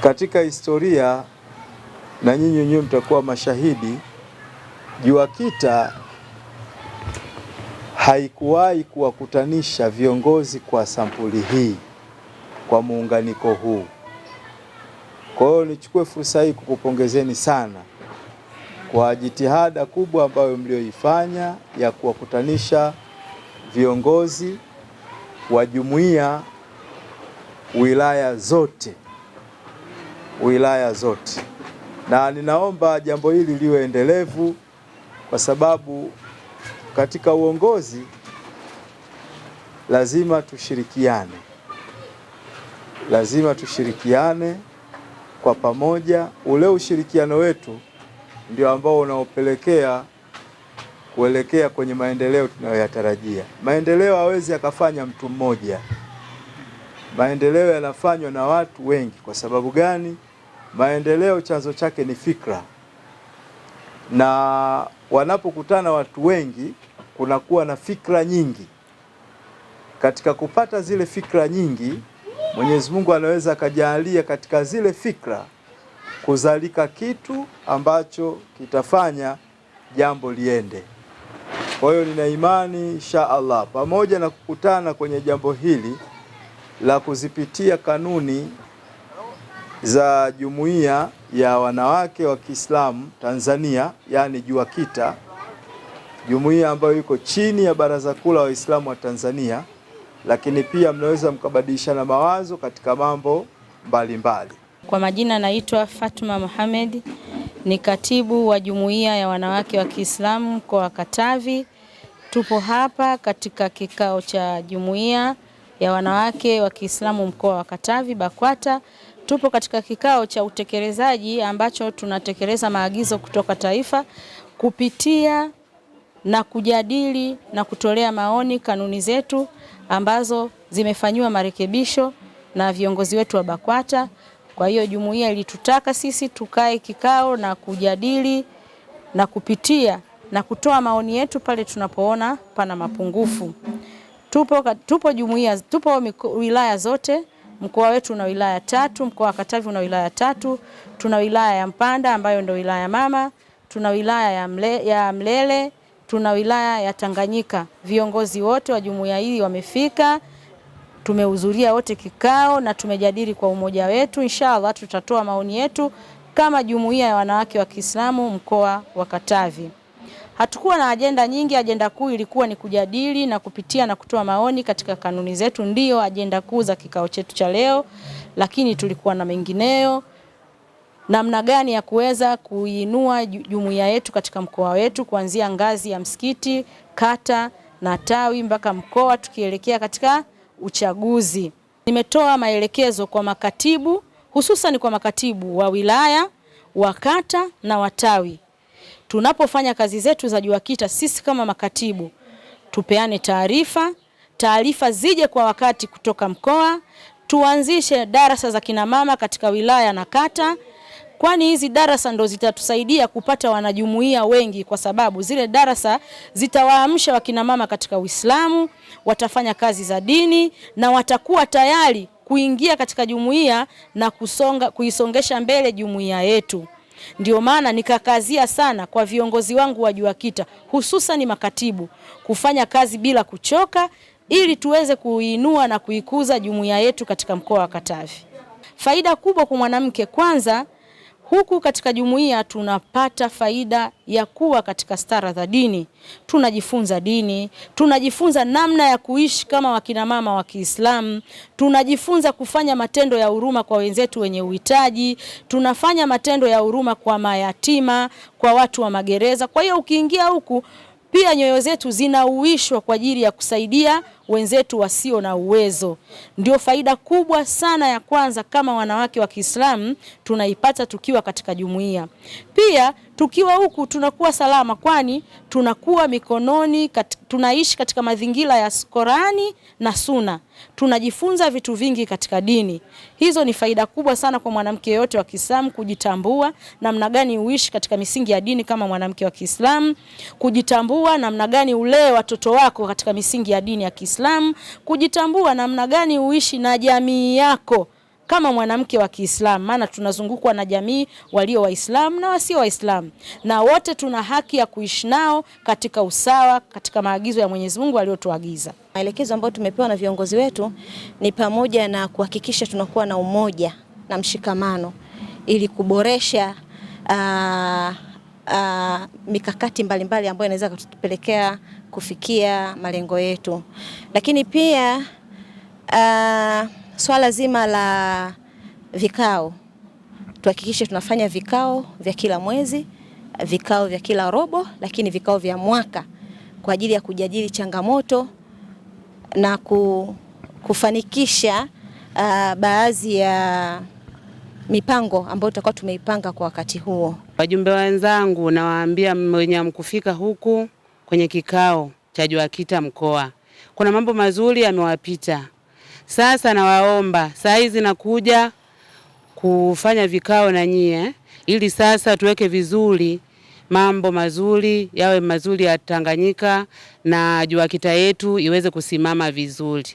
Katika historia, na nyinyi wenyewe mtakuwa mashahidi, JUAKITA haikuwahi kuwakutanisha viongozi kwa sampuli hii, kwa muunganiko huu. Kwa hiyo nichukue fursa hii kukupongezeni sana kwa jitihada kubwa ambayo mlioifanya ya kuwakutanisha viongozi wa jumuiya wilaya zote, na ninaomba jambo hili liwe endelevu, kwa sababu katika uongozi lazima tushirikiane kwa pamoja. Ule ushirikiano wetu ndio ambao unaopelekea kuelekea kwenye maendeleo tunayoyatarajia. Maendeleo hawezi akafanya mtu mmoja, maendeleo yanafanywa na watu wengi. Kwa sababu gani? Maendeleo chanzo chake ni fikra, na wanapokutana watu wengi kunakuwa na fikra nyingi. Katika kupata zile fikra nyingi, Mwenyezi Mungu anaweza akajalia katika zile fikra kuzalika kitu ambacho kitafanya jambo liende. Kwa hiyo nina imani insha Allah, pamoja na kukutana kwenye jambo hili la kuzipitia kanuni za Jumuiya ya Wanawake wa Kiislamu Tanzania, yani JUAKITA, jumuiya ambayo iko chini ya Baraza Kuu la Waislamu wa Tanzania, lakini pia mnaweza mkabadilishana mawazo katika mambo mbalimbali. Kwa majina naitwa Fatuma Mohamed, ni katibu wa Jumuiya ya Wanawake wa Kiislamu mkoa wa Katavi. Tupo hapa katika kikao cha Jumuiya ya Wanawake wa Kiislamu mkoa wa Katavi, BAKWATA. Tupo katika kikao cha utekelezaji ambacho tunatekeleza maagizo kutoka taifa kupitia na kujadili na kutolea maoni kanuni zetu ambazo zimefanywa marekebisho na viongozi wetu wa BAKWATA. Kwa hiyo jumuiya ilitutaka sisi tukae kikao na kujadili na kupitia na kutoa maoni yetu pale tunapoona pana mapungufu. Tupo wilaya zote. Mkoa wetu una wilaya 3, mkoa wa Katavi una wilaya 3. Tuna wilaya ya Mpanda ambayo ndio wilaya mama, tuna wilaya ya Mlele, tuna wilaya ya Tanganyika. Viongozi wote wa jumuiya hii wamefika, tumehudhuria wote kikao na tumejadili kwa umoja wetu. Inshallah tutatoa maoni yetu kama jumuiya ya wanawake wa Kiislamu mkoa wa Katavi. Hatukuwa na ajenda nyingi, ajenda kuu ilikuwa ni kujadili na kupitia na kutoa maoni katika kanuni zetu, ndio ajenda kuu za kikao chetu cha leo, lakini tulikuwa na mengineyo, namna gani ya kuweza kuinua jumuiya yetu katika mkoa wetu kuanzia ngazi ya msikiti, kata na tawi mpaka mkoa tukielekea katika uchaguzi. Nimetoa maelekezo kwa makatibu, hususan kwa makatibu wa wilaya, wa kata na watawi. Tunapofanya kazi zetu za JUAKITA, sisi kama makatibu tupeane taarifa zije kwa wakati kutoka mkoa, tuanzishe darasa za kina mama katika wilaya na kata, kwani hizi darasa ndo zitatusaidia kupata wanajumuiya wengi, kwa sababu zile darasa zitawaamsha wakina mama katika Uislamu, watafanya kazi za dini na watakuwa tayari kuingia katika jumuiya na kuisongesha mbele jumuiya yetu. Ndio maana nikakazia sana kwa viongozi wangu wa JUAKITA, hususan makatibu, kufanya kazi bila kuchoka ili tuweze kuinua na kuikuza jumuiya yetu katika mkoa wa Katavi. Faida kubwa kwa mwanamke, kwanza huku katika jumuiya tunapata faida ya kuwa katika stara za dini. Tunajifunza dini, tunajifunza namna ya kuishi kama wakina mama wa Kiislamu, tunajifunza kufanya matendo ya huruma kwa wenzetu wenye uhitaji, tunafanya matendo ya huruma kwa mayatima, kwa watu wa magereza. Kwa hiyo ukiingia huku pia nyoyo zetu zinauishwa kwa ajili ya kusaidia wenzetu wasio na uwezo. Ndio faida kubwa sana ya kwanza kama wanawake wa Kiislamu tunaipata tukiwa katika jumuiya. Pia tukiwa huku tunakuwa salama, kwani tunakuwa mikononi, tunaishi katika mazingira ya Qur'ani na Sunna. Tunajifunza vitu vingi katika dini. Hizo ni faida kubwa sana kwa mwanamke yote wa Kiislamu, kujitambua namna gani uishi katika misingi ya dini kama mwanamke wa Kiislamu, kujitambua namna gani ulee watoto wako katika misingi ya dini ya Kiislamu, kujitambua namna gani uishi na jamii yako kama mwanamke wa Kiislamu, maana tunazungukwa na jamii walio Waislamu na wasio Waislamu, na wote tuna haki ya kuishi nao katika usawa, katika maagizo ya Mwenyezi Mungu aliyotuagiza. Maelekezo ambayo tumepewa na viongozi wetu ni pamoja na kuhakikisha tunakuwa na umoja na mshikamano ili kuboresha mikakati mbalimbali ambayo inaweza kutupelekea kufikia malengo yetu. Lakini pia swala zima la vikao, tuhakikishe tunafanya vikao vya kila mwezi, vikao vya kila robo, lakini vikao vya mwaka kwa ajili ya kujadili changamoto na kufanikisha baadhi ya mipango ambayo tutakuwa tumeipanga kwa wakati huo. Wajumbe wenzangu, nawaambia mwenye mkufika huku kwenye kikao cha JUAKITA mkoa, kuna mambo mazuri yamewapita. Sasa nawaomba saa hizi nakuja kufanya vikao na nyie, ili sasa tuweke vizuri mambo mazuri, yawe mazuri ya Tanganyika na JUAKITA yetu iweze kusimama vizuri.